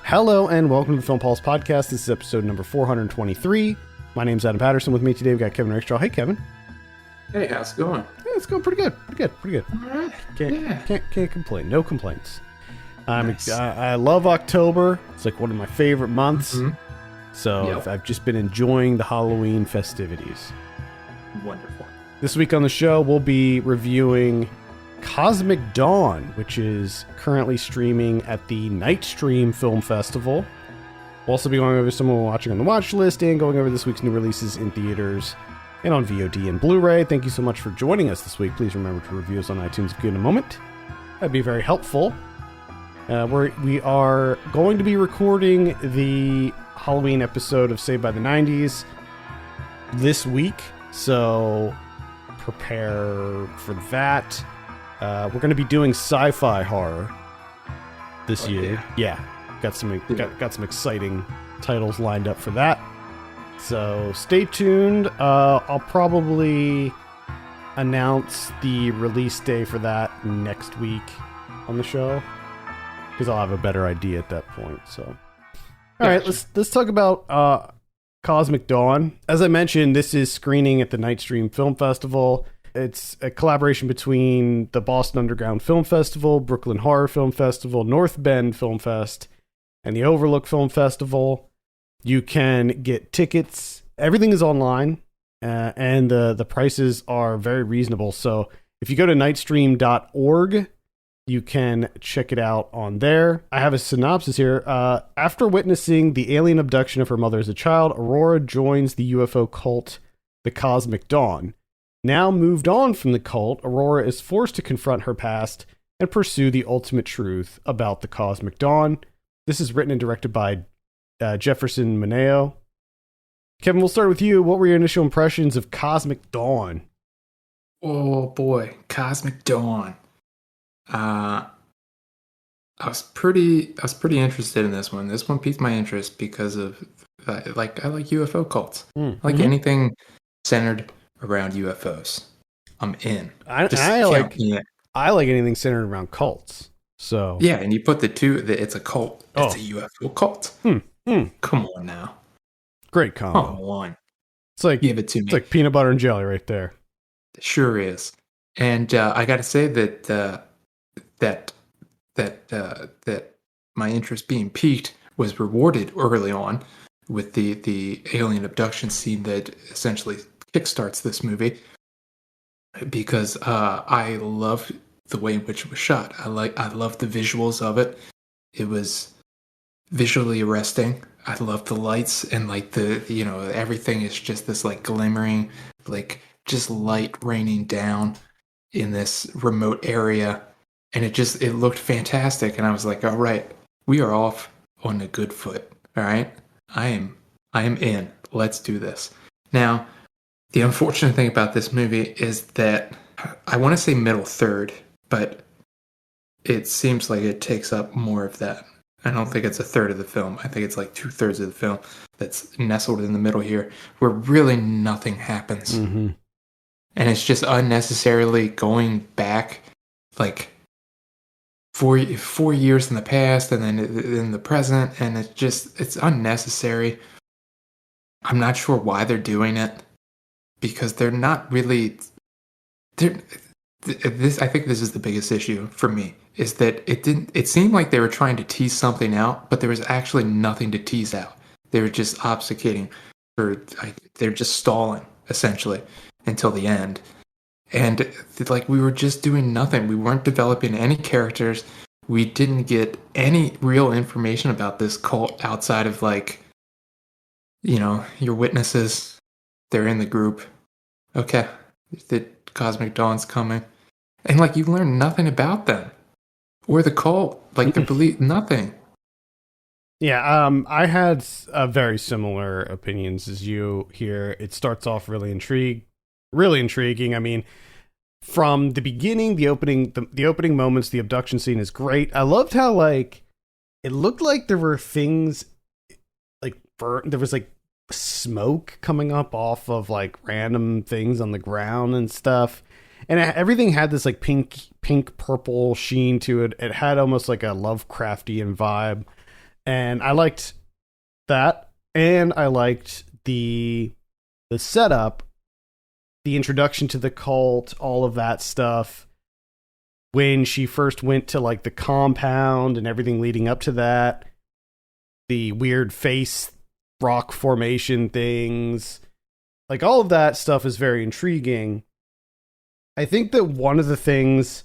Hello and welcome to the Film Pulse Podcast. This is episode number 423. My name's Adam Patterson. With me today we've got Kevin Rakestraw. Hey, Kevin. Hey, how's it going? Yeah, it's going pretty good. Pretty good. All right. Can't complain. No complaints. Nice. I love October. It's like one of my favorite months. Mhm. So Yep. I've just been enjoying the Halloween festivities. Wonderful. This week on the show, we'll be reviewing Cosmic Dawn, which is currently streaming at the Night Stream Film Festival. We'll also be going over some we're watching on the watch list and going over this week's new releases in theaters and on VOD and Blu-ray. Thank you so much for joining us this week. Please remember to review us on iTunes if you get a moment. That'd be very helpful. We are going to be recording the Halloween episode of Saved by the 90s this week, so prepare for that. We're going to be doing sci-fi horror this year. Yeah, got some exciting titles lined up for that. So stay tuned. I'll probably announce the release day for that next week on the show because I'll have a better idea at that point. So, all right, let's talk about Cosmic Dawn. As I mentioned, this is screening at the Night Stream Film Festival. It's a collaboration between the Boston Underground Film Festival, Brooklyn Horror Film Festival, North Bend Film Fest, and the Overlook Film Festival. You can get tickets. Everything is online, and the prices are very reasonable. So if you go to nightstream.org, you can check it out on there. I have a synopsis here. After witnessing the alien abduction of her mother as a child, Aurora joins the UFO cult, the Cosmic Dawn. Now moved on from the cult, Aurora is forced to confront her past and pursue the ultimate truth about the Cosmic Dawn. This is written and directed by Jefferson Maneo. Kevin, we'll start with you. What were your initial impressions of Cosmic Dawn? Oh boy, Cosmic Dawn. I was pretty interested in this one. This one piqued my interest because of I like UFO cults. I like anything centered around UFOs. I'm in. I like anything centered around cults. So yeah, and you put it's a cult. It's a UFO cult. Come on now. Great combo. Come on. It's like give it to me. It's like peanut butter and jelly right there. It sure is. And I got to say that my interest being piqued was rewarded early on with the alien abduction scene that essentially kickstarts this movie, because I love the way in which it was shot. I love the visuals of it. It was visually arresting. I love the lights and like everything is just this like glimmering, like just light raining down in this remote area, and it looked fantastic. And I was like, all right, we are off on a good foot. All right, I am in. Let's do this. Now, the unfortunate thing about this movie is that I want to say middle third, but it seems like it takes up more of that. I don't think it's a third of the film. I think it's like 2/3 of the film that's nestled in the middle here, where really nothing happens. Mm-hmm. And it's just unnecessarily going back like four years in the past and then in the present, and it's unnecessary. I'm not sure why they're doing it, because they're not really. I think this is the biggest issue for me, is that it seemed like they were trying to tease something out, but there was actually nothing to tease out. They were just obfuscating, they're just stalling essentially until the end. And like we were just doing nothing. We weren't developing any characters. We didn't get any real information about this cult outside of like, your witnesses. They're in the group. Okay, the Cosmic Dawn's coming. And like you learn nothing about them or the cult. Like they believe nothing. Yeah, I had very similar opinions as you here. It starts off really intriguing. I mean, from the beginning, the opening moments, the abduction scene is great. I loved how like it looked like there were things like there was like smoke coming up off of like random things on the ground and stuff. And everything had this like pink purple sheen to it. It had almost like a Lovecraftian vibe. And I liked that, and I liked the setup, the introduction to the cult, all of that stuff. When she first went to like the compound and everything leading up to that, the weird face rock formation things, like all of that stuff is very intriguing. I think that one of the things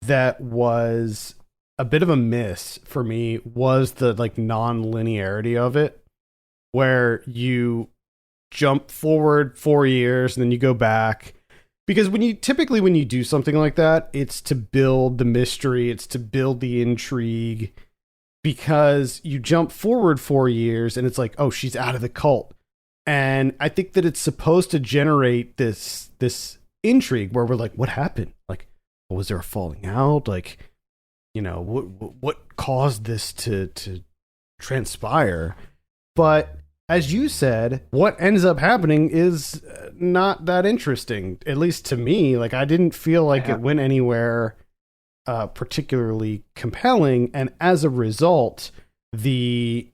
that was a bit of a miss for me was the like non-linearity of it, where you jump forward 4 years and then you go back. Because when you do something like that, it's to build the mystery, it's to build the intrigue. Because you jump forward 4 years and it's like, oh, she's out of the cult. And I think that it's supposed to generate this intrigue where we're like, what happened? Like, was there a falling out? Like, you know, what caused this to transpire? But as you said, what ends up happening is not that interesting, at least to me. Like, I didn't feel like it went anywhere particularly compelling, and as a result, the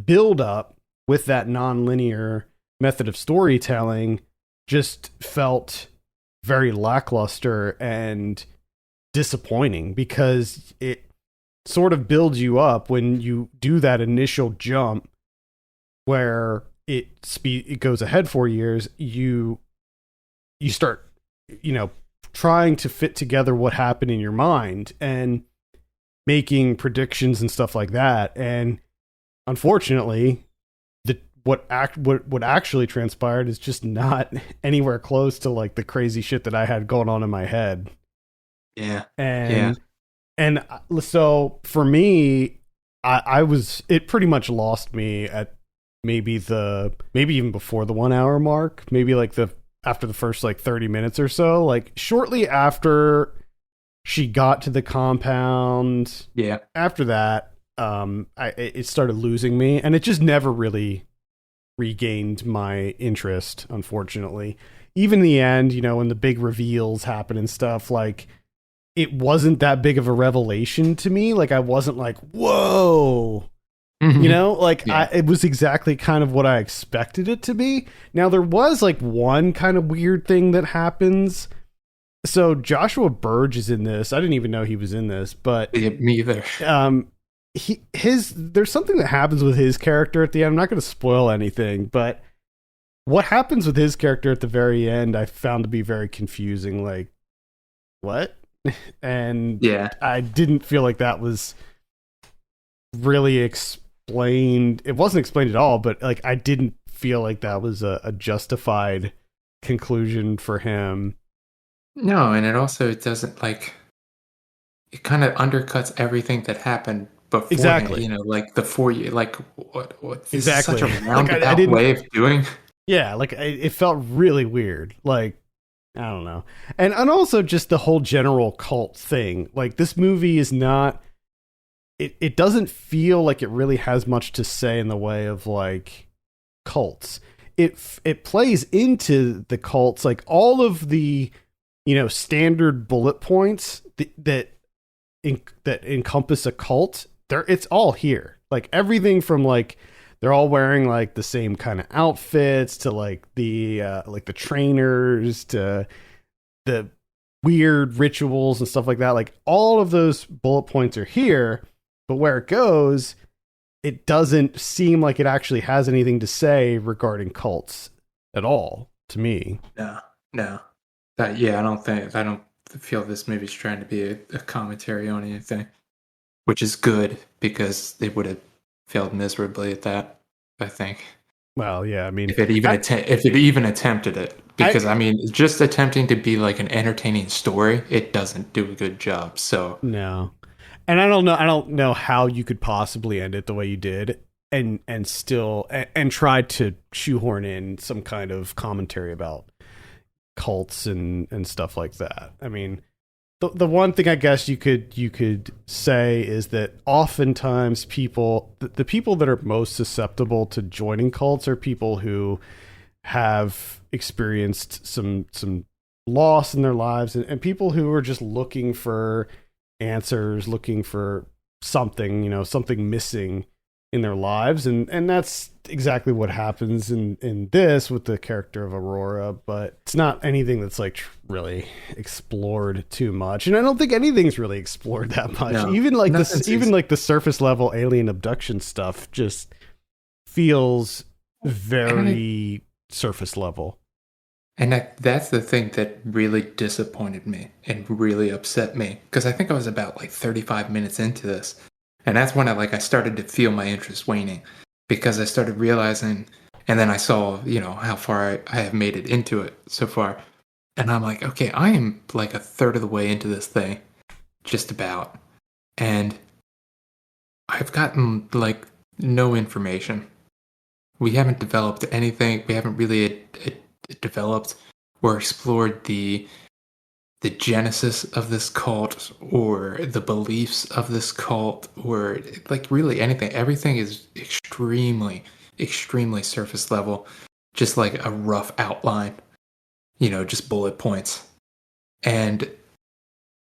build up with that non-linear method of storytelling just felt very lackluster and disappointing, because it sort of builds you up when you do that initial jump where it goes ahead 4 years. You start, you know, trying to fit together what happened in your mind and making predictions and stuff like that. And unfortunately, what actually transpired is just not anywhere close to like the crazy shit that I had going on in my head. Yeah. And so for me, it pretty much lost me at maybe even before the 1 hour mark, maybe like after the first like 30 minutes or so, like shortly after she got to the compound. Yeah. After that, it started losing me, and it just never really regained my interest, unfortunately. Even in the end, you know, when the big reveals happen and stuff, like, it wasn't that big of a revelation to me. Like, I wasn't like, whoa. Mm-hmm. You know, like, yeah. It was exactly kind of what I expected it to be. Now, there was like one kind of weird thing that happens. So Joshua Burge is in this. I didn't even know he was in this, but yeah, me either. There's something that happens with his character at the end. I'm not going to spoil anything, but what happens with his character at the very end, I found to be very confusing. Like, what? And yeah, I didn't feel like that was really explained. It wasn't explained at all, but like, I didn't feel like that was a justified conclusion for him. No, and it doesn't, like, it kind of undercuts everything that happened before. Exactly. You know, like the 4 year, like what exactly. Such a roundabout way of doing. Yeah, like it felt really weird. Like, I don't know. And also just the whole general cult thing. Like, this movie is not, it doesn't feel like it really has much to say in the way of like cults. It plays into the cults, like all of the, you know, standard bullet points that encompass a cult. It's all here. Like, everything from like, they're all wearing like the same kind of outfits to like the trainers to the weird rituals and stuff like that. Like, all of those bullet points are here, but where it goes, it doesn't seem like it actually has anything to say regarding cults at all to me. No. I don't feel this movie's trying to be a commentary on anything, which is good, because they would have failed miserably at that, I think. Well, yeah, I mean, if it even attempted it, because I mean, just attempting to be like an entertaining story, it doesn't do a good job. So no, and I don't know how you could possibly end it the way you did, and still and try to shoehorn in some kind of commentary about cults and stuff like that. I mean, the one thing I guess you could say is that oftentimes the people that are most susceptible to joining cults are people who have experienced some loss in their lives, and people who are just looking for answers, looking for something, you know, something missing in their lives, and that's exactly what happens in this with the character of Aurora, but it's not anything that's like really explored too much, and I don't think anything's really explored that much. No, Even like this, nothing's even like the surface level alien abduction stuff just feels and very surface level. that's the thing that really disappointed me and really upset me because I think I was about like 35 minutes into this, and that's when I started to feel my interest waning because I started realizing, and then I saw how far I have made it into it so far, and I'm like, okay, I am like a third of the way into this thing, just about, and I've gotten like no information. We haven't developed anything. We haven't really developed or explored the genesis of this cult or the beliefs of this cult or like really anything. Everything is extremely surface level, just like a rough outline, just bullet points. And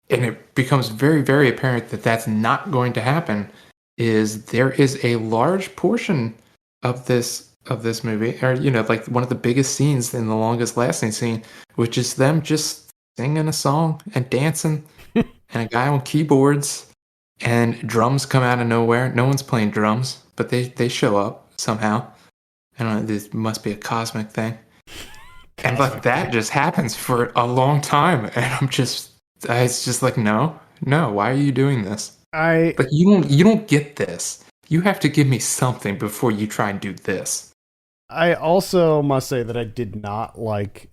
it becomes very apparent that that's not going to happen. Is there is a large portion of this movie, or like one of the biggest scenes and the longest lasting scene, which is them just singing a song and dancing, and a guy on keyboards, and drums come out of nowhere. No one's playing drums, but they show up somehow. I don't know. This must be a cosmic thing, and like that just happens for a long time, and it's just like no, why are you doing this? I Like you don't get this. You have to give me something before you try and do this. I also must say that I did not like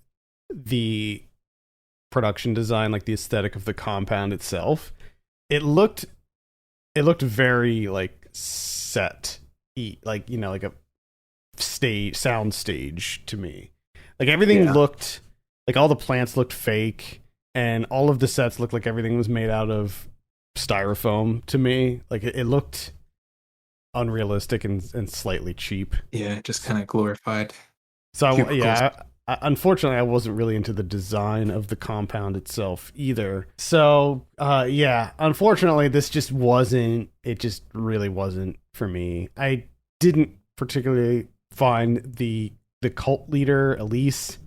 the production design, like the aesthetic of the compound itself. It looked very like set, like like a sound stage to me. Like everything Yeah. looked like all the plants looked fake, and all of the sets looked like everything was made out of styrofoam to me. Like it looked unrealistic and slightly cheap. Yeah, just kind of glorified So cubicles. unfortunately, I wasn't really into the design of the compound itself either. So yeah, unfortunately, this just wasn't. It just really wasn't for me. I didn't particularly find the cult leader Elise.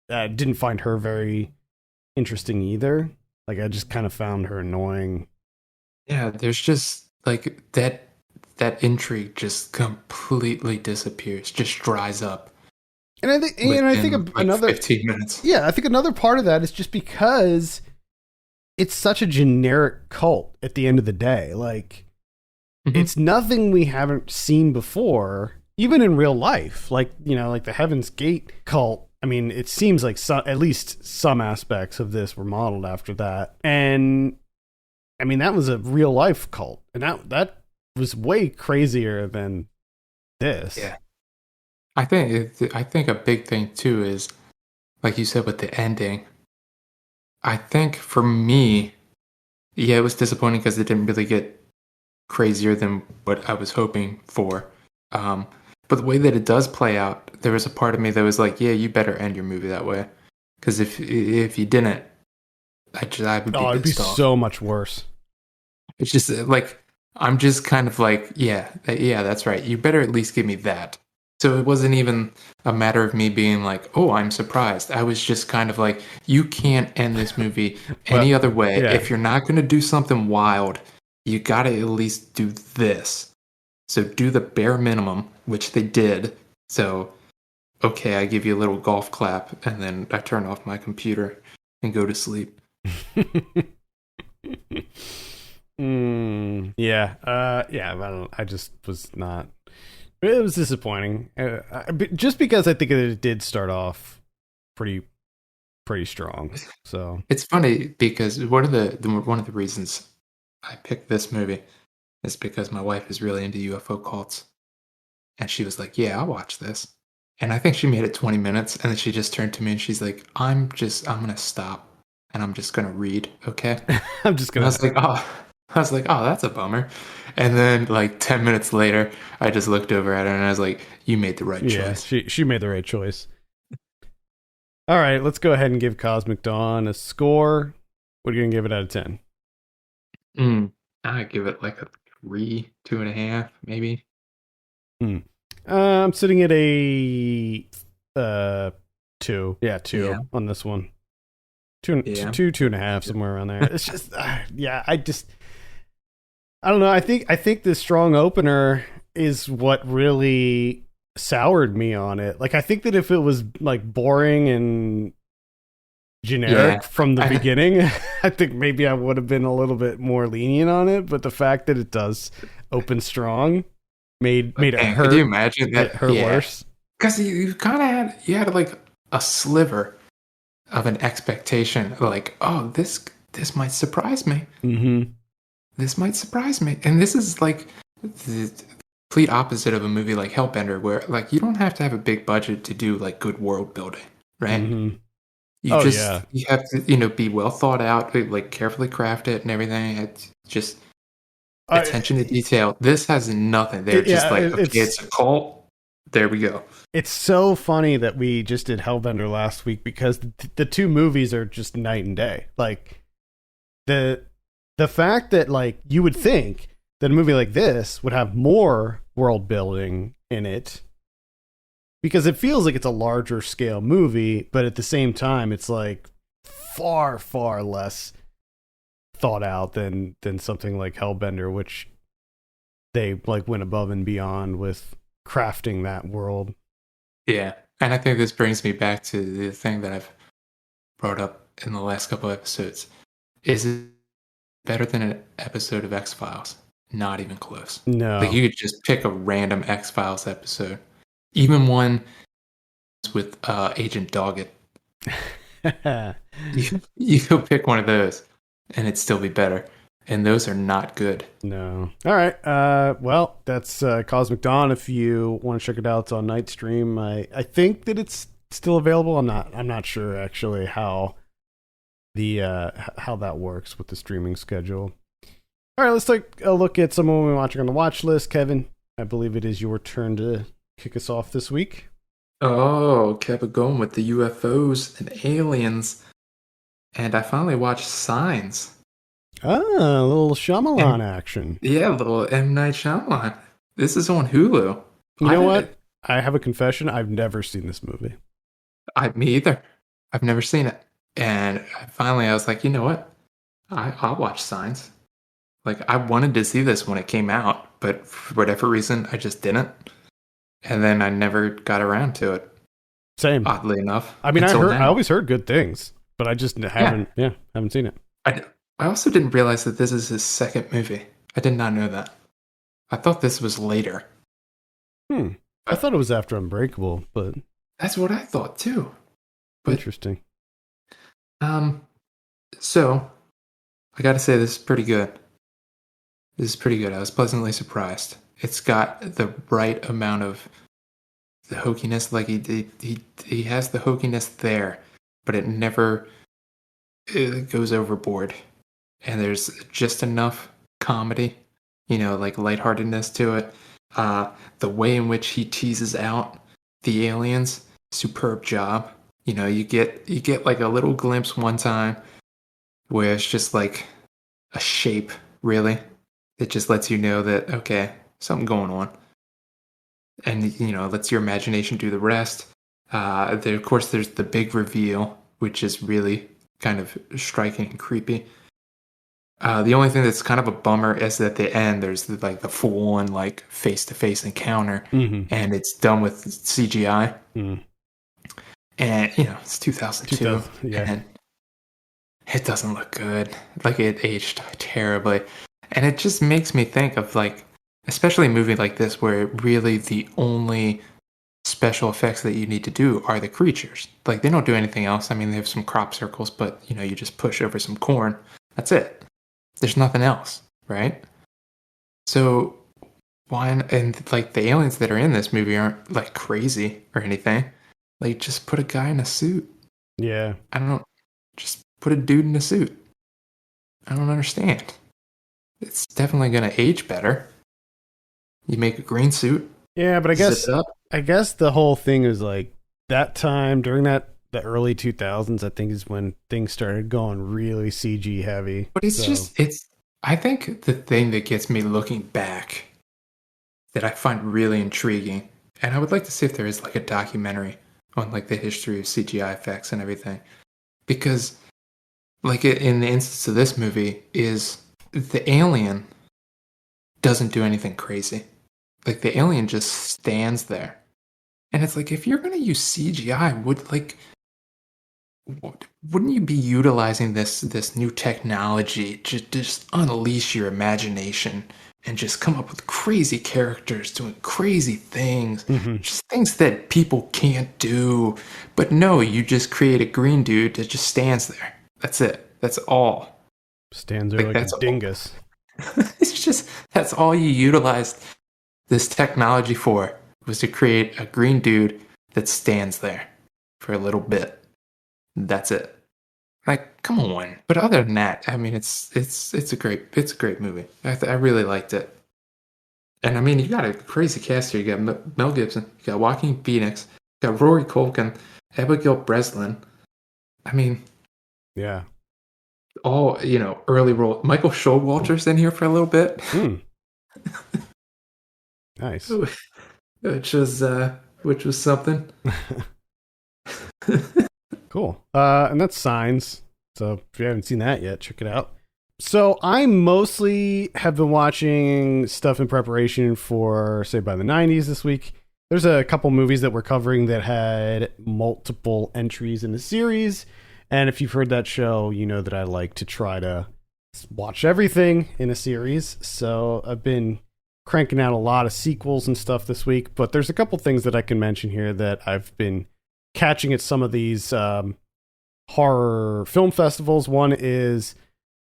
Didn't find her very interesting either. Like I just kind of found her annoying. Yeah, there's just like that intrigue just completely disappears, just dries up And I think within like another 15 minutes. yeah, I think another part of that is just because it's such a generic cult at the end of the day. Like Mhm. it's nothing we haven't seen before, even in real life. Like, like the Heaven's Gate cult. I mean, it seems like at least some aspects of this were modeled after that. And I mean, that was a real life cult. And that was way crazier than this. Yeah. I think a big thing too is like you said with the ending. I think for me, yeah, it was disappointing because it didn't really get crazier than what I was hoping for. Um, but the way that it does play out, there was a part of me that was like, yeah, you better end your movie that way, because if you didn't, I would be Oh, it'd be pissed off. so much worse. It's just like I'm just kind of like, yeah, that's right. You better at least give me that. So it wasn't even a matter of me being like, oh, I'm surprised. I was just kind of like, you can't end this movie Well, any other way. yeah. If you're not going to do something wild, you got to at least do this. So do the bare minimum, which they did. So, okay, I give you a little golf clap, and then I turn off my computer and go to sleep. Yeah. Yeah. I just was not. It was disappointing. Just because I think it did start off pretty strong. So It's funny because one of the reasons I picked this movie is because my wife is really into UFO cults, and she was like, "Yeah, I'll watch this." And I think she made it 20 minutes, and then she just turned to me and she's like, I'm gonna stop, and I'm just gonna read, okay?" I'm just And gonna. I was like, oh, that's a bummer. And then like 10 minutes later, I just looked over at her and I was like, you made the right Yeah, choice. she made the right choice. All right, let's go ahead and give Cosmic Dawn a score. What are you gonna give it out of 10? I give it like a 3, 2.5, maybe. Hmm. I'm sitting at a uh 2. Yeah, Yeah, 2 on this one. Two, yeah, two and a half, somewhere around there. It's just, yeah. I don't know. I think the strong opener is what really soured me on it. Like, I think that if it was like boring and yeah. generic from the I, beginning, I think maybe I would have been a little bit more lenient on it. But the fact that it does open strong made it and could you hurt. imagine Made it that? hurt Yeah, worse. because you kind of had like a sliver of an expectation, like, oh, this might surprise me. Mm-hmm. This might surprise me. And this is like the complete opposite of a movie like Hellbender, where like you don't have to have a big budget to do like good world building, right? Mm-hmm. You Oh just yeah. you have to be well thought out, like carefully crafted and everything. It's just Uh, attention to detail. This has nothing. They're just yeah. like, okay, it's a cult. There we go. It's so funny that we just did Hellbender last week because the two movies are just night and day. Like the the fact that like you would think that a movie like this would have more world building in it because it feels like it's a larger scale movie, but at the same time it's like far less thought out than something like Hellbender, which they like went above and beyond with crafting that world. Yeah. And I think this brings me back to the thing that I've brought up in the last couple episodes. Is it better than an episode of X Files? Not even close. Like No. you could just pick a random X Files episode, even one with Agent Doggett. You could pick one of those, and it'd still be better. And those are not good. No. All right. Well, that's Cosmic Dawn. If you want to check it out, it's on Nightstream. I think that it's still available. I'm not sure actually how the how that works with the streaming schedule. All right, let's take a look at some of what we're watching on the watch list. Kevin, I believe it is your turn to kick us off this week. Oh, kept it going with the UFOs and aliens, and I finally watched Signs. Ah, a little Shyamalan And action. yeah, little M Night Shyamalan. This is on Hulu. You know what? I have a confession. I've never seen this movie. Me either. I've never seen it, and finally I was like, you know what? I'll watch Signs. Like I wanted to see this when it came out, but for whatever reason, I just didn't. And then I never got around to it. Same. Oddly enough, I mean, until I now. always heard good things, but I just haven't. Yeah, haven't seen it. I I also didn't realize that this is his second movie. I did not know that. I thought this was later. I But thought it was after Unbreakable, but that's what I thought too. But interesting. um, so I got to say this is pretty good. This is pretty good. I was pleasantly surprised. It's got the right amount of the hokiness. Like he has the hokiness there, but it never goes overboard. And there's just enough comedy, like lightheartedness to it. The way in which he teases out the aliens, superb job. You get like a little glimpse one time where it's just like a shape, really. It just lets you know that okay, something going on, and lets your imagination do the rest. Of course, there's the big reveal, which is really kind of striking and creepy. The only thing that's kind of a bummer is that at the end there's the full on like face to face encounter, Mm-hmm. and it's done with CGI, Mm. and it's 2002, 2000, yeah. and it doesn't look good. Like it aged terribly, and it just makes me think of like, especially a movie like this where really the only special effects that you need to do are the creatures. Like they don't do anything else. I mean, they have some crop circles, but you just push over some corn. That's it. There's nothing else, right? So why and like the aliens that are in this movie aren't like crazy or anything. Like just put a guy in a suit. Yeah. I don't just put a dude in a suit. I don't understand. It's definitely gonna age better. You make a green suit, Yeah, but zip it up. I guess the whole thing is like that time during the early 2000s, I think is when things started going really CG heavy. But So, I think the thing that gets me looking back that I find really intriguing. And I would like to see if there is like a documentary on like the history of CGI effects and everything. Because like in the instance of this movie is the alien doesn't do anything crazy. Like the alien just stands there. And it's like if you're going to use CGI, wouldn't you be utilizing this new technology to just unleash your imagination and just come up with crazy characters doing crazy things, Mm-hmm. just things that people can't do? But no, you just create a green dude that just stands there. That's it. That's all. Stands there like a That's all. dingus. It's just that's all you utilized this technology for, was to create a green dude that stands there for a little bit. That's it. Like, come on. But other than that, I mean, it's a great movie. I really liked it. And I mean, you got a crazy cast here. You got Mel Gibson, you got Joaquin Phoenix, you got Rory Culkin, Abigail Breslin. I mean, Yeah. all early role. Michael Showalter's in here for a little bit, Mm. Nice. which was something. Cool. And that's Signs. So if you haven't seen that yet, check it out. So I mostly have been watching stuff in preparation for Saved by the 90s this week. There's a couple movies that we're covering that had multiple entries in the series. And if you've heard that show, you know that I like to try to watch everything in a series. So I've been cranking out a lot of sequels and stuff this week. But there's a couple things that I can mention here that I've been catching at some of these horror film festivals. One is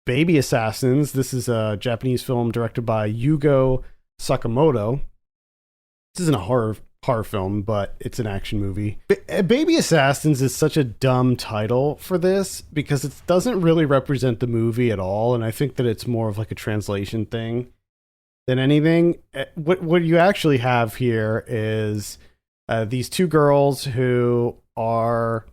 Baby Assassins. This is a Japanese film directed by Yugo Sakamoto. This isn't a horror film, but it's an action movie. Baby Assassins is such a dumb title for this because it doesn't really represent the movie at all, and I think that it's more of like a translation thing than anything. What you actually have here is these two girls who are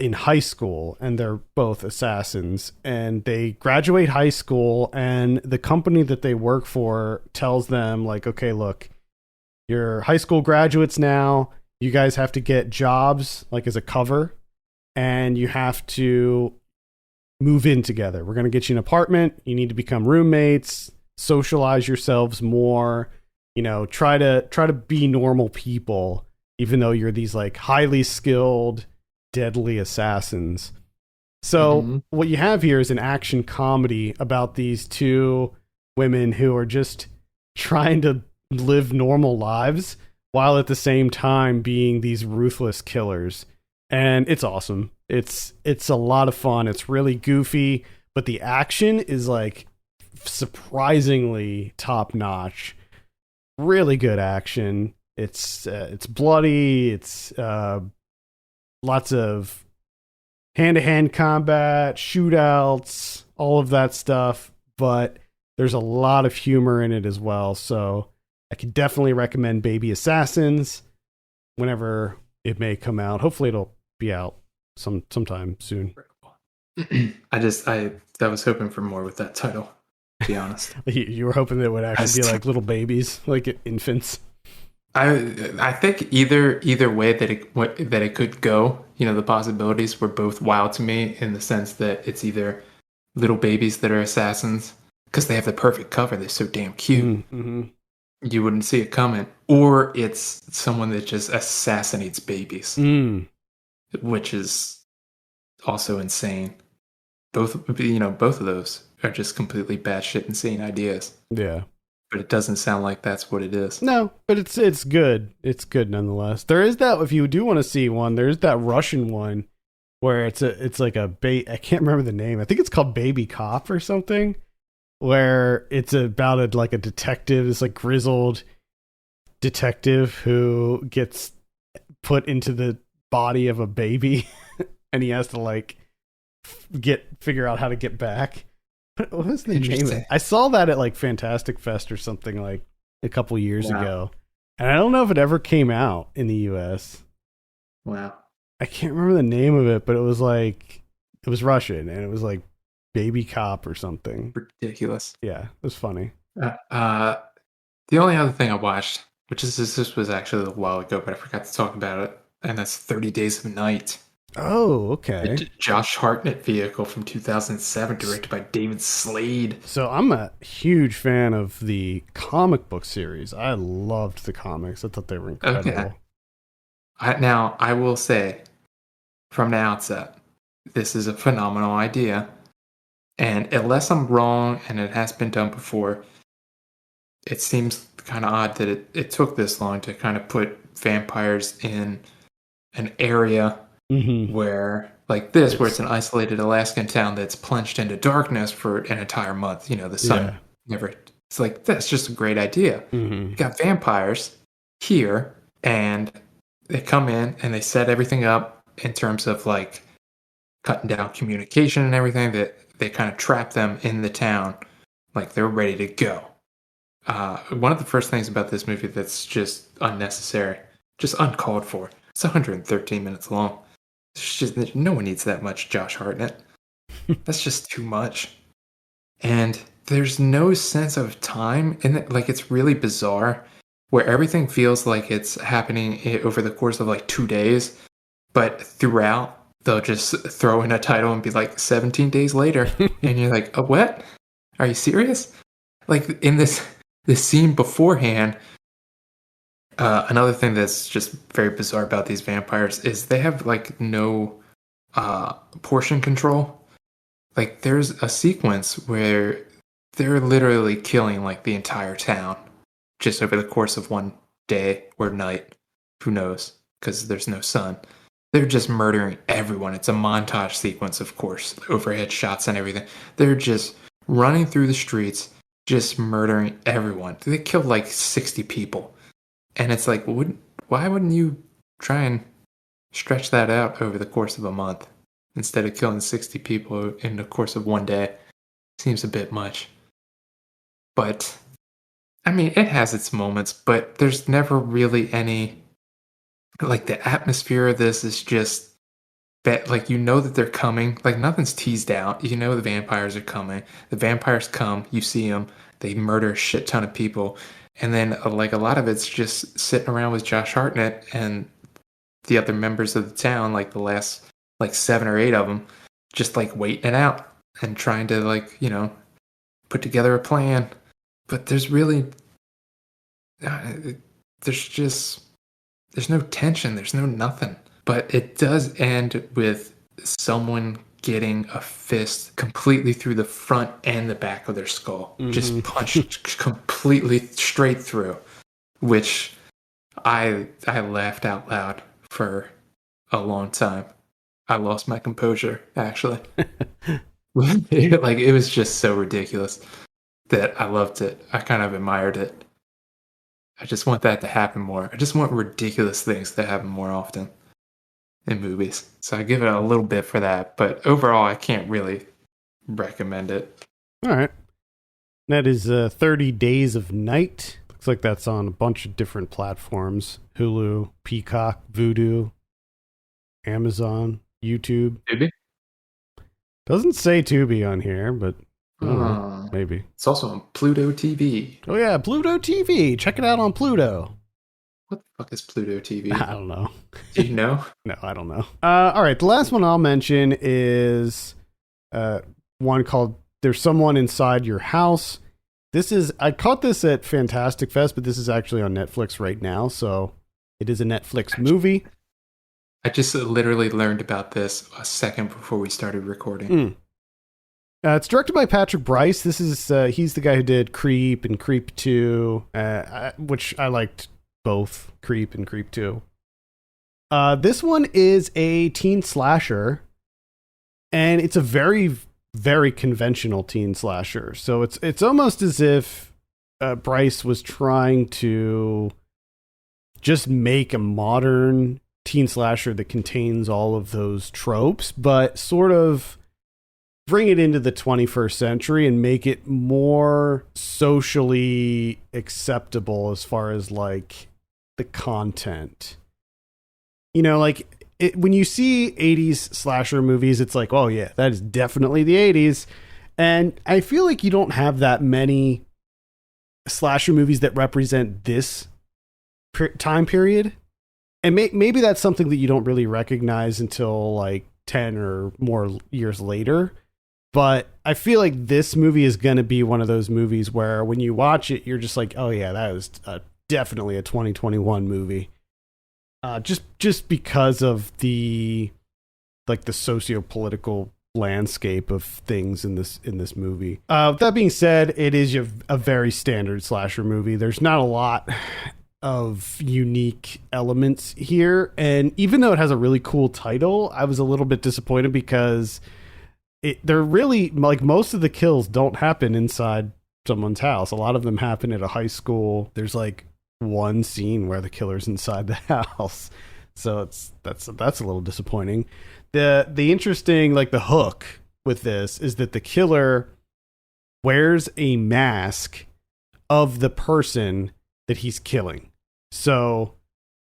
in high school, and they're both assassins, and they graduate high school, and the company that they work for tells them, like, okay, look, you're high school graduates now, you guys have to get jobs like as a cover, and you have to move in together. We're going to get you an apartment, you need to become roommates, socialize yourselves more, try to be normal people, even though you're these like highly skilled deadly assassins. So what you have here is an action comedy about these two women who are just trying to live normal lives while at the same time being these ruthless killers. And it's awesome. It's a lot of fun. It's really goofy, but the action is like surprisingly top notch. Really good action. It's bloody. It's lots of hand-to-hand combat, shootouts, all of that stuff, but there's a lot of humor in it as well. So I can definitely recommend Baby Assassins whenever it may come out. Hopefully it'll be out sometime soon. I was hoping for more with that title, to be honest. You were hoping that it would actually be like little babies, like infants. I think either way that it could go, the possibilities were both wild to me, in the sense that it's either little babies that are assassins because they have the perfect cover, they're so damn cute, you wouldn't see it coming, or it's someone that just assassinates babies, which is also insane. Both of those are just completely batshit insane ideas. Yeah. But it doesn't sound like that's what it is. No, but it's good. It's good nonetheless. There is that, if you do want to see one, there's that Russian one where it's like I can't remember the name. I think it's called Baby Cop or something, where it's about a detective, this like grizzled detective who gets put into the body of a baby and he has to like figure out how to get back. What was the name of it? I saw that at like Fantastic Fest or something like a couple years ago. And I don't know if it ever came out in the US. Wow. I can't remember the name of it, but it was Russian and it was like Baby Cop or something. Ridiculous. Yeah, it was funny. The The only other thing I watched, which is this was actually a while ago, but I forgot to talk about it, and that's 30 Days of Night. Oh, okay. Josh Hartnett vehicle from 2007, directed by David Slade. So I'm a huge fan of the comic book series. I loved the comics. I thought they were incredible. Okay. Now, I will say, from the outset, this is a phenomenal idea. And unless I'm wrong, and it has been done before, it seems kind of odd that it took this long to kind of put vampires in an area where, like this, where it's an isolated Alaskan town that's plunged into darkness for an entire month. You know, the sun never... It's like, that's just a great idea. You got vampires here, and they come in and they set everything up in terms of like cutting down communication and everything, that they kind of trap them in the town like they're ready to go. One of the first things about this movie that's just unnecessary, just uncalled for, it's 113 minutes long. It's just, no one needs that much Josh Hartnett. That's just too much. And there's no sense of time in it. Like, it's really bizarre where everything feels like it's happening over the course of like 2 days, but throughout they'll just throw in a title and be like 17 days later. And you're like, oh, what? Are you serious? Like, in this scene beforehand, another thing that's just very bizarre about these vampires is they have like no portion control. Like, there's a sequence where they're literally killing like the entire town just over the course of one day or night. Who knows? Because there's no sun. They're just murdering everyone. It's a montage sequence, of course, overhead shots and everything. They're just running through the streets, just murdering everyone. They killed like 60 people. And it's like, why wouldn't you try and stretch that out over the course of a month instead of killing 60 people in the course of one day? Seems a bit much. But, I mean, it has its moments, but there's never really any... Like, the atmosphere of this is just that, like, you know that they're coming. Like, nothing's teased out. You know the vampires are coming. The vampires come, you see them, they murder a shit ton of people. And then, like, a lot of it's just sitting around with Josh Hartnett and the other members of the town, like the last, like, 7 or 8 of them, just, like, waiting it out and trying to, like, you know, put together a plan. But there's really... There's no tension. There's no nothing. But it does end with someone getting a fist completely through the front and the back of their skull. Just punched completely straight through. Which I laughed out loud for a long time. I lost my composure, actually. Like, it was just so ridiculous that I loved it. I kind of admired it. I just want that to happen more. I just want ridiculous things to happen more often in movies. So I give it a little bit for that. But overall, I can't really recommend it. All right. That is 30 Days of Night. Looks like that's on a bunch of different platforms. Hulu, Peacock, Vudu, Amazon, YouTube. Tubi? Doesn't say Tubi on here, but I don't know, maybe. It's also on Pluto TV. Oh yeah, Pluto TV. Check it out on Pluto. What the fuck is Pluto TV? I don't know. Do you know? No, I don't know. All right, the last one I'll mention is one called There's Someone Inside Your House. I caught this at Fantastic Fest, but this is actually on Netflix right now, so it is a Netflix movie. I just literally learned about this a second before we started recording. It's directed by Patrick Bryce. This is he's the guy who did Creep and Creep 2, which I liked both, Creep and Creep 2. This one is a teen slasher, and it's a very, very conventional teen slasher. So it's almost as if Bryce was trying to just make a modern teen slasher that contains all of those tropes, but sort of bring it into the 21st century and make it more socially acceptable as far as like the content. You know, like when you see 80s slasher movies, it's like, oh yeah, that is definitely the 80s. And I feel like you don't have that many slasher movies that represent this time period. And maybe that's something that you don't really recognize until like 10 or more years later. But I feel like this movie is going to be one of those movies where when you watch it, you're just like, oh yeah, that was definitely a 2021 movie. Just because of the socio-political landscape of things in this movie. That being said, it is a very standard slasher movie. There's not a lot of unique elements here, and even though it has a really cool title, I was a little bit disappointed because they're really, like, most of the kills don't happen inside someone's house. A lot of them happen at a high school. There's like one scene where the killer's inside the house, so that's a little disappointing. The interesting, like, the hook with this is that the killer wears a mask of the person that he's killing. So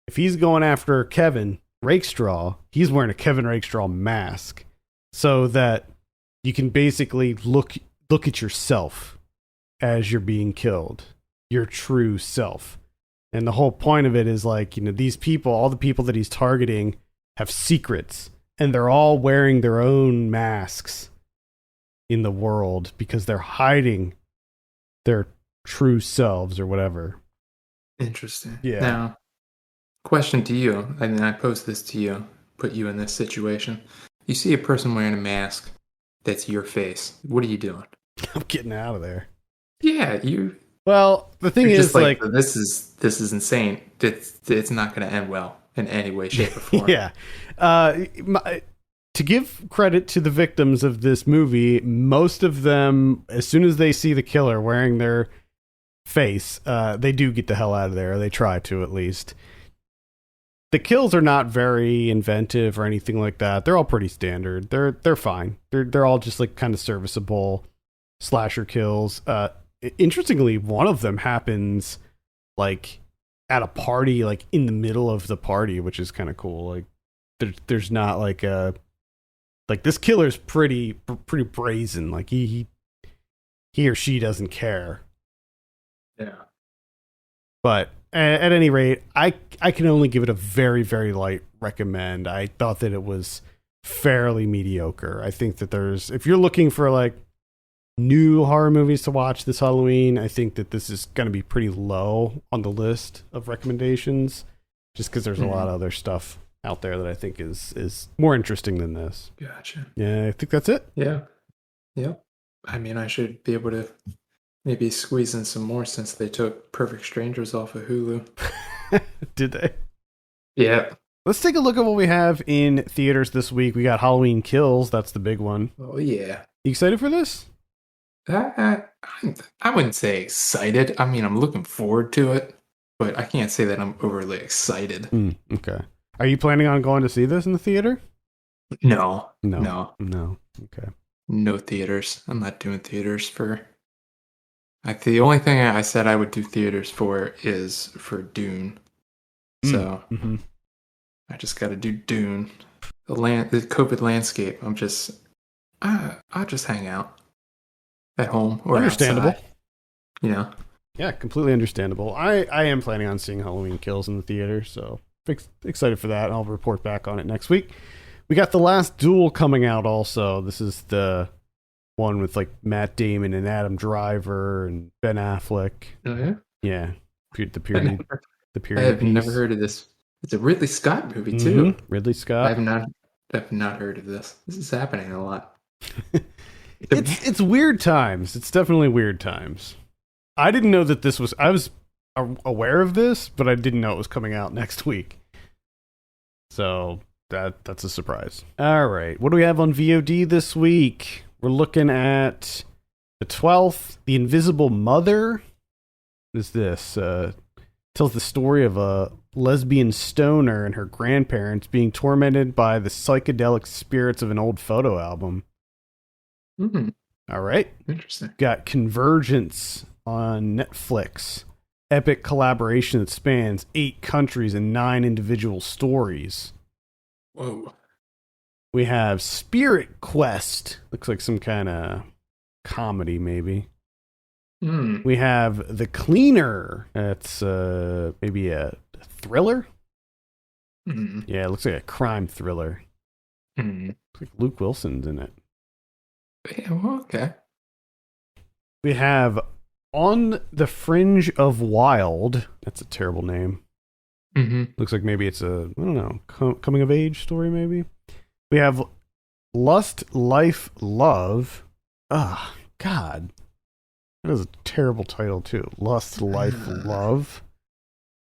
if he's going after Kevin Rakestraw, he's wearing a Kevin Rakestraw mask so that you can basically look at yourself as you're being killed, your true self. And the whole point of it is, like, you know, these people, all the people that he's targeting have secrets, and they're all wearing their own masks in the world because they're hiding their true selves or whatever. Interesting. Yeah. Now, question to you, and I pose this to you, put you in this situation. You see a person wearing a mask that's your face. What are you doing? I'm getting out of there. Yeah, Well, the thing is, just like, this is insane. It's not going to end well in any way, shape, or form. Yeah. To give credit to the victims of this movie, most of them, as soon as they see the killer wearing their face, they do get the hell out of there. They try to, at least. The kills are not very inventive or anything like that. They're all pretty standard. They're fine. They're all just, like, kind of serviceable slasher kills. Interestingly, one of them happens, like, at a party, like, in the middle of the party, which is kind of cool. Like, there's not like this killer's pretty brazen. Like, he or she doesn't care. Yeah. But at any rate, I can only give it a very, very light recommend. I thought that it was fairly mediocre. I think that if you're looking for, like, new horror movies to watch this Halloween, I think that this is going to be pretty low on the list of recommendations, just because there's a lot of other stuff out there that I think is more interesting than this. Gotcha. Yeah, I think that's it. Yeah. Yep. I mean, I should be able to maybe squeeze in some more since they took Perfect Strangers off of Hulu. Did they? Yeah. Let's take a look at what we have in theaters this week. We got Halloween Kills. That's the big one. Oh, yeah. You excited for this? I wouldn't say excited. I mean, I'm looking forward to it, but I can't say that I'm overly excited. Okay. Are you planning on going to see this in the theater? No. Okay. No theaters. I'm not doing theaters for... the only thing I said I would do theaters for is for Dune. So I just got to do Dune. The COVID landscape. I'll just hang out at home or understandable. Outside. You know? Yeah, completely understandable. I am planning on seeing Halloween Kills in the theater, so excited for that. I'll report back on it next week. We got The Last Duel coming out also. This is the one with, like, Matt Damon and Adam Driver and Ben Affleck. Oh, yeah? Yeah. The period I have never heard of this. It's a Ridley Scott movie, too. Ridley Scott. I have not heard of this. This is happening a lot. It's weird times. It's definitely weird times. I didn't know that this was... I was aware of this, but I didn't know it was coming out next week. So that's a surprise. All right. What do we have on VOD this week? We're looking at the 12th, The Invisible Mother. What is this? Tells the story of a lesbian stoner and her grandparents being tormented by the psychedelic spirits of an old photo album. All right. Interesting. Got Convergence on Netflix. Epic collaboration that spans 8 countries and 9 individual stories. Whoa. We have Spirit Quest. Looks like some kind of comedy, maybe. Hmm. We have The Cleaner. That's maybe a thriller. Hmm. Yeah, it looks like a crime thriller. Hmm. Looks like Luke Wilson's in it. Yeah, well, okay. We have On the Fringe of Wild. That's a terrible name. Hmm. Looks like maybe it's a, I don't know, coming of age story maybe. We have Lust, Life, Love. Ah, God. That is a terrible title too. Lust, Life, Love.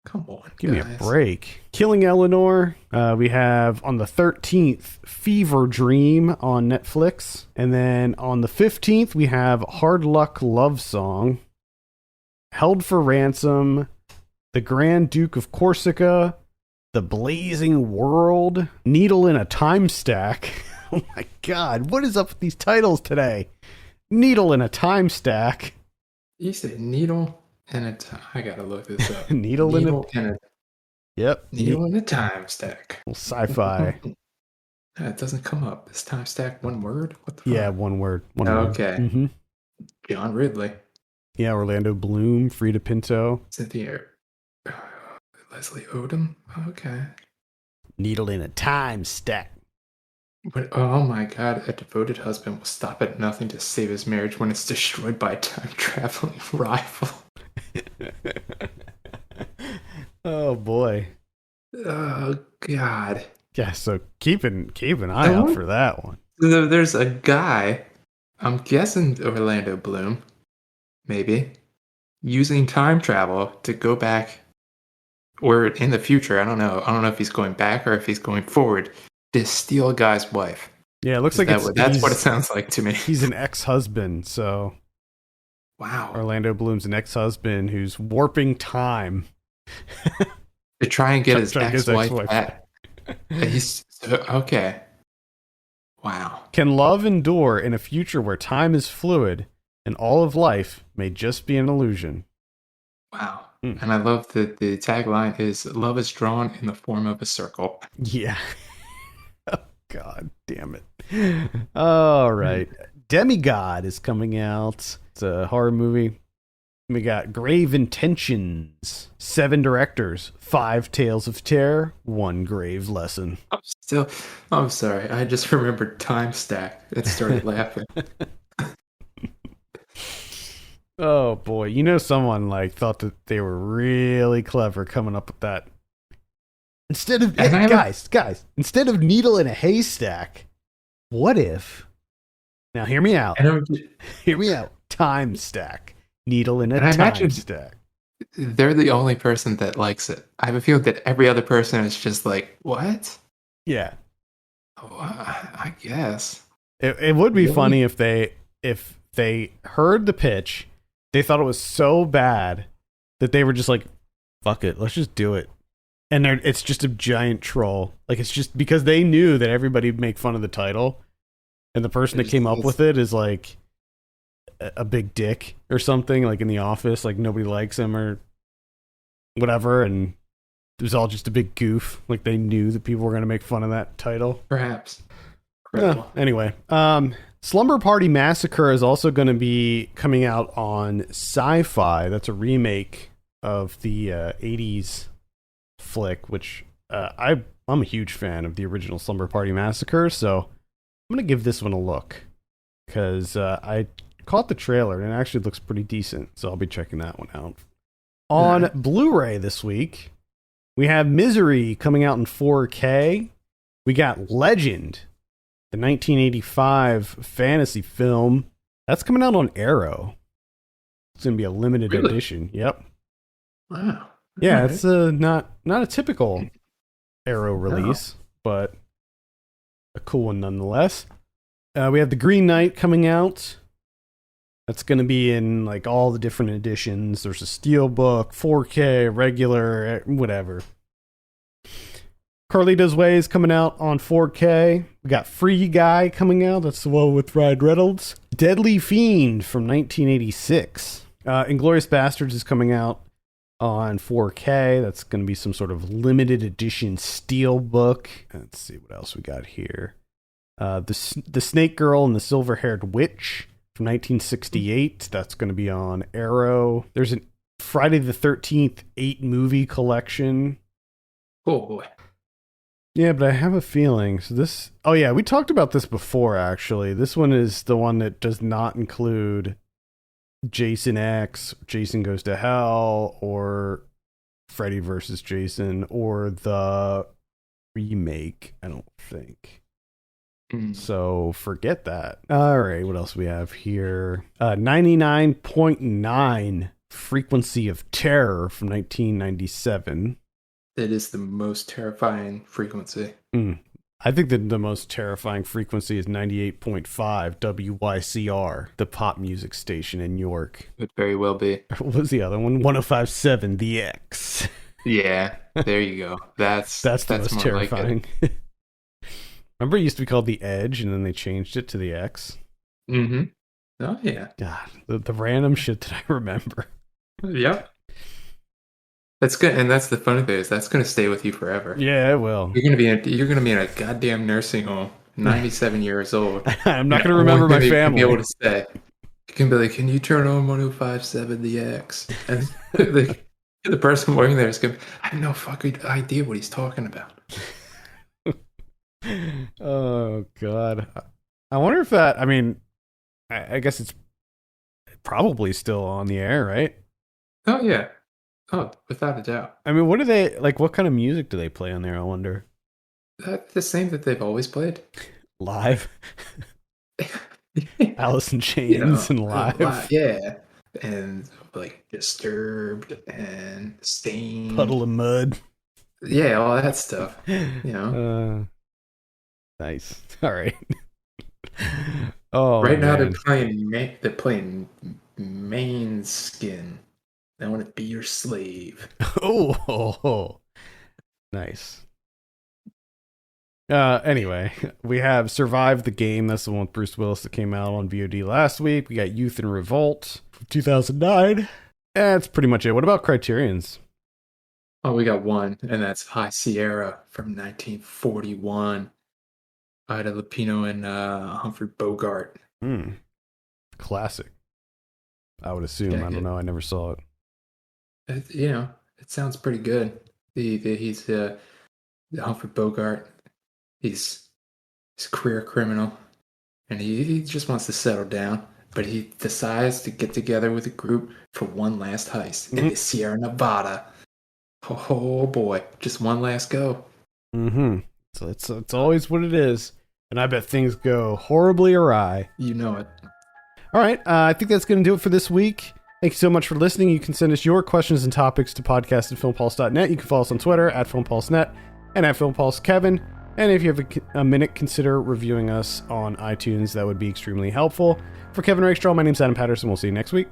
Come on, Give me a guys. break. Killing Eleanor. We have on the 13th, Fever Dream on Netflix. And then on the 15th, we have Hard Luck Love Song. Held for Ransom. The Grand Duke of Corsica. The Blazing World. Needle in a Time Stack. Oh my God. What is up with these titles today? Needle in a Time Stack. You said needle and I gotta look this up. Needle in a... and a Yep. needle and a time stack. Sci-fi. It doesn't come up. Is time stack one word? What the Yeah, fuck? one word. One Okay. word. Mm-hmm. John Ridley. Yeah, Orlando Bloom, Frida Pinto. Cynthia. Leslie Odom. Okay. Needle in a Time Stack. But oh my god, a devoted husband will stop at nothing to save his marriage when it's destroyed by a time traveling rival. Oh boy. Oh god. Yeah, so keep an eye out for that one. There's a guy, I'm guessing Orlando Bloom, maybe, using time travel to go back, or in the future, I don't know. I don't know if he's going back or if he's going forward to steal a guy's wife. Yeah, it looks like That's what it sounds like to me. He's an ex-husband, so Wow. Orlando Bloom's an ex-husband who's warping time To try and get his Try to get his ex-wife ex-wife back. He's okay. Wow. Can love endure in a future where time is fluid and all of life may just be an illusion? Wow. Mm. And I love that the tagline is love is drawn in the form of a circle. Yeah. Oh, God damn it. All right. Demigod is coming out. It's a horror movie. We got Grave Intentions, 7 directors, 5 tales of terror, 1 grave lesson. I'm sorry. I just remembered Time Stack and started laughing. Oh boy, you know someone like thought that they were really clever coming up with that. Instead of guys, instead of needle in a haystack, what if? Now hear me out. Hear me out. Time stack. Needle in a time stack. They're the only person that likes it. I have a feeling that every other person is just like, what? Yeah. Oh, I guess. It would be funny if they heard the pitch, they thought it was so bad that they were just like, fuck it, let's just do it. And it's just a giant troll. Like, it's just because they knew that everybody would make fun of the title, and the person that came up with it is like a big dick or something, like in the office, like nobody likes him or whatever, and it was all just a big goof. Like, they knew that people were going to make fun of that title. Perhaps. Anyway, Slumber Party Massacre is also going to be coming out on Sci-Fi. That's a remake of the 80s flick, which I'm a huge fan of the original Slumber Party Massacre, so I'm going to give this one a look because I caught the trailer and it actually looks pretty decent, so I'll be checking that one out. On Blu-ray this week, we have Misery coming out in 4K. We got Legend, the 1985 fantasy film. That's coming out on Arrow. It's going to be a limited edition. Yep. Wow. Yeah, it's not a typical Arrow release, but a cool one nonetheless. We have The Green Knight coming out. That's going to be in like all the different editions. There's a Steelbook, 4K, regular, whatever. Carlito's Way is coming out on 4K. We got Free Guy coming out. That's the one with Ryan Reynolds. Deadly Fiend from 1986. Inglourious Bastards is coming out on 4K. That's going to be some sort of limited edition Steelbook. Let's see what else we got here. The Snake Girl and the Silver-Haired Witch from from 1968. That's going to be on Arrow. There's an Friday the 13th 8-movie collection. Oh boy. Yeah, but I have a feeling. So this... Oh yeah, we talked about this before, actually. This one is the one that does not include Jason X, Jason Goes to Hell, or Freddy versus Jason, or the remake, I don't think. So forget that. All right, what else we have here? 99.9 Frequency of Terror from 1997. It is the most terrifying frequency. I think that the most terrifying frequency is 98.5 WYCR, the pop music station in York. Could very well be. What was the other one? 105.7 The X. Yeah, there you go. That's the most terrifying. Like remember it used to be called The Edge, and then they changed it to The X? Mm-hmm. Oh, yeah. God, the random shit that I remember. Yep. That's good, and that's the funny thing is that's going to stay with you forever. Yeah, it will. You're going to be in a goddamn nursing home, 97 years old. I'm not going to remember my family. Be able to say, you can be like, "Can you turn on 105.7 The X?" And the person working there is going, "I have no fucking idea what he's talking about." Oh God, I wonder if that. I mean, I guess it's probably still on the air, right? Oh yeah. Oh, without a doubt. I mean, what do they like? What kind of music do they play on there? I wonder. The same that they've always played. Live. Alice in Chains and live. Yeah, and like Disturbed and Stained. Puddle of Mud. Yeah, all that stuff. Nice. All right. Oh, right now man. they're playing Main Skin. I want to be your slave. Oh, nice. Anyway, we have Survive the Game. That's the one with Bruce Willis that came out on VOD last week. We got Youth in Revolt from 2009. That's pretty much it. What about Criterion's? Oh, we got one, and that's High Sierra from 1941. Ida Lupino and Humphrey Bogart. Classic. I would assume. Yeah, I don't know. I never saw it. It sounds pretty good. He's Humphrey Bogart. He's a career criminal, and he just wants to settle down. But he decides to get together with a group for one last heist in the Sierra Nevada. Oh boy, just one last go. So it's always what it is, and I bet things go horribly awry. You know it. All right, I think that's going to do it for this week. Thank you so much for listening. You can send us your questions and topics to podcast@filmpulse.net. You can follow us on Twitter @filmpulsenet and @filmpulsekevin. And if you have a minute, consider reviewing us on iTunes. That would be extremely helpful. For Kevin Rakestraw, my name's Adam Patterson. We'll see you next week.